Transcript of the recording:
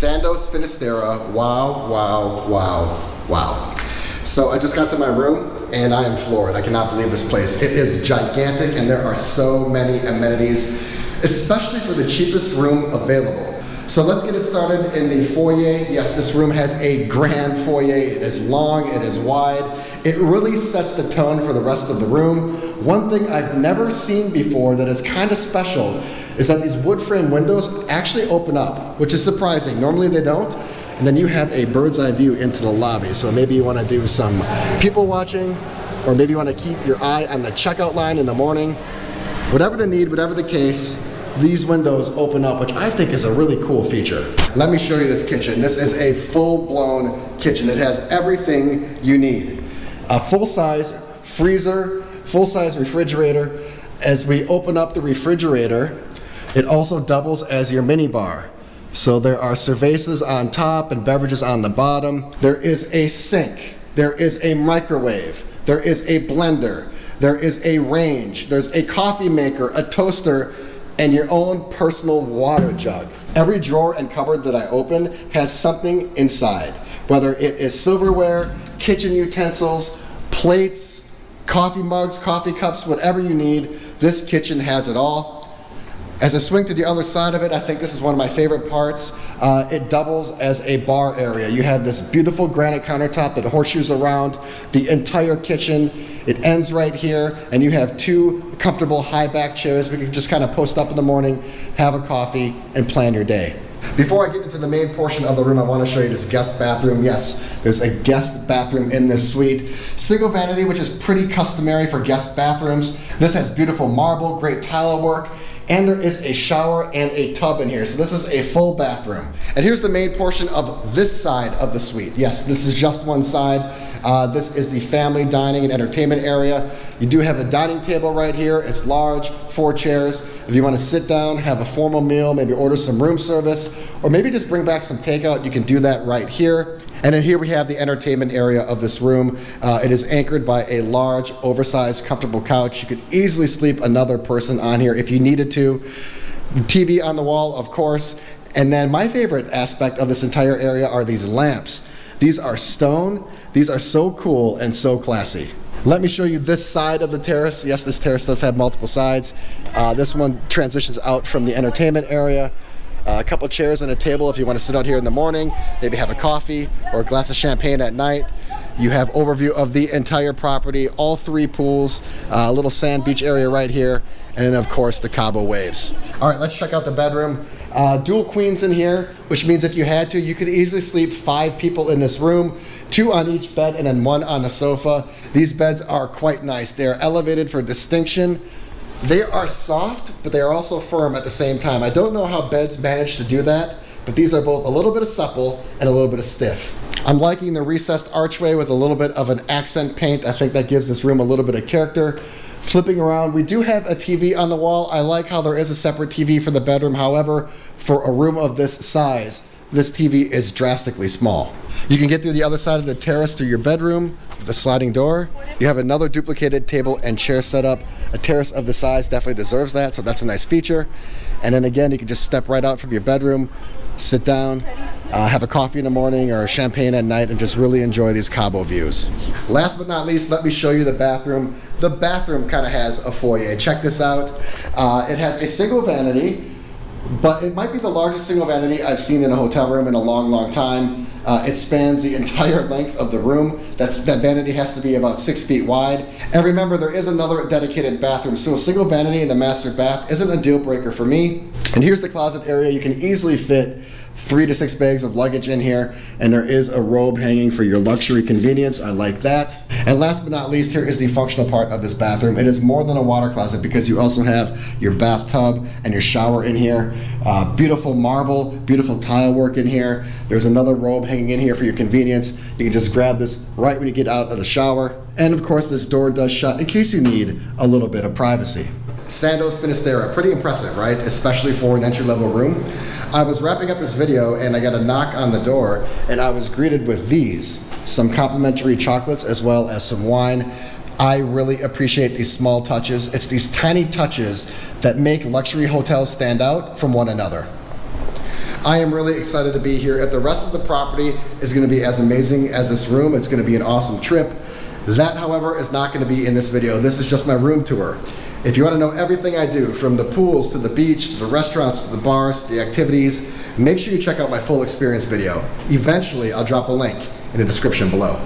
Sandos Finisterra. Wow, wow, wow, wow. So I just got to my room and I am floored. I cannot believe this place. It is gigantic and there are so many amenities, especially for the cheapest room available. So let's get it started in the foyer. Yes, this room has a grand foyer. It is long, it is wide. It really sets the tone for the rest of the room. One thing I've never seen before that is kind of special is that these wood frame windows actually open up, which is surprising. Normally they don't. And then you have a bird's eye view into the lobby. So maybe you want to do some people watching, or maybe you want to keep your eye on the checkout line in the morning. Whatever the need, whatever the case, these windows open up, which I think is a really cool feature. Let me show you this kitchen. This is a full-blown kitchen. It has everything you need. A full-size freezer, full-size refrigerator. As we open up the refrigerator, it also doubles as your mini bar. So there are cervezas on top and beverages on the bottom. There is a sink. There is a microwave. There is a blender. There is a range. There's a coffee maker, a toaster, and your own personal water jug. Every drawer and cupboard that I open has something inside, whether it is silverware, kitchen utensils, plates, coffee mugs, coffee cups, whatever you need. This kitchen has it all. As I swing to the other side of it, I think this is one of my favorite parts. It doubles as a bar area. You have this beautiful granite countertop that horseshoes around the entire kitchen. It ends right here, and you have two comfortable high back chairs. We can just kind of post up in the morning, have a coffee, and plan your day. Before I get into the main portion of the room, I want to show you this guest bathroom. Yes, there's a guest bathroom in this suite. Single vanity, which is pretty customary for guest bathrooms. This has beautiful marble, great tile work, and there is a shower and a tub in here. So this is a full bathroom. And here's the main portion of this side of the suite. Yes, this is just one side. This is the family dining and entertainment area. You do have a dining table right here. It's large, 4 chairs. If you want to sit down, have a formal meal, maybe order some room service, or maybe just bring back some takeout, you can do that right here. And then here we have the entertainment area of this room. It is anchored by a large, oversized, comfortable couch. You could easily sleep another person on here if you needed to. The TV on the wall, of course. And then my favorite aspect of this entire area are these lamps. These are stone. These are so cool and so classy. Let me show you this side of the terrace. Yes, this terrace does have multiple sides. This one transitions out from the entertainment area. A couple chairs and a table if you want to sit out here in the morning, maybe have a coffee or a glass of champagne at night. You have overview of the entire property, all 3 pools, a little sand beach area right here, and then of course the Cabo waves. All right, let's check out the bedroom. Dual queens in here, which means if you had to, you could easily sleep 5 people in this room, 2 on each bed and then 1 on the sofa. These beds are quite nice. They are elevated for distinction. They are soft, but they are also firm at the same time. I don't know how beds manage to do that, but these are both a little bit of supple and a little bit of stiff. I'm liking the recessed archway with a little bit of an accent paint. I think that gives this room a little bit of character. Flipping around, we do have a TV on the wall. I like how there is a separate TV for the bedroom. However, for a room of this size, this TV is drastically small. You can get through the other side of the terrace to your bedroom with a sliding door. You have another duplicated table and chair set up. A terrace of the size definitely deserves that, so that's a nice feature. And then again, you can just step right out from your bedroom, sit down, have a coffee in the morning or champagne at night, and just really enjoy these Cabo views. Last but not least, let me show you the bathroom. The bathroom kind of has a foyer. Check this out. It has a single vanity, but it might be the largest single vanity I've seen in a hotel room in a long, long time. It spans the entire length of the room. That vanity has to be about 6 feet wide. And remember, there is another dedicated bathroom, so a single vanity in the master bath isn't a deal breaker for me. And here's the closet area. You can easily fit 3 to 6 bags of luggage in here, and there is a robe hanging for your luxury convenience. I like that. And last but not least, here is the functional part of this bathroom. It is more than a water closet because you also have your bathtub and your shower in here. Beautiful marble, beautiful tile work in here. There's another robe hanging in here for your convenience. You can just grab this right when you get out of the shower. And of course, this door does shut in case you need a little bit of privacy. Sandos Finisterra, pretty impressive, right? Especially for an entry-level room. I was wrapping up this video and I got a knock on the door and I was greeted with these, some complimentary chocolates as well as some wine. I really appreciate these small touches. It's these tiny touches that make luxury hotels stand out from one another. I am really excited to be here. If the rest of the property is going to be as amazing as this room, it's going to be an awesome trip. That, however, is not going to be in this video. This is just my room tour. If you want to know everything I do, from the pools to the beach, to the restaurants, to the bars, to the activities, make sure you check out my full experience video. Eventually, I'll drop a link in the description below.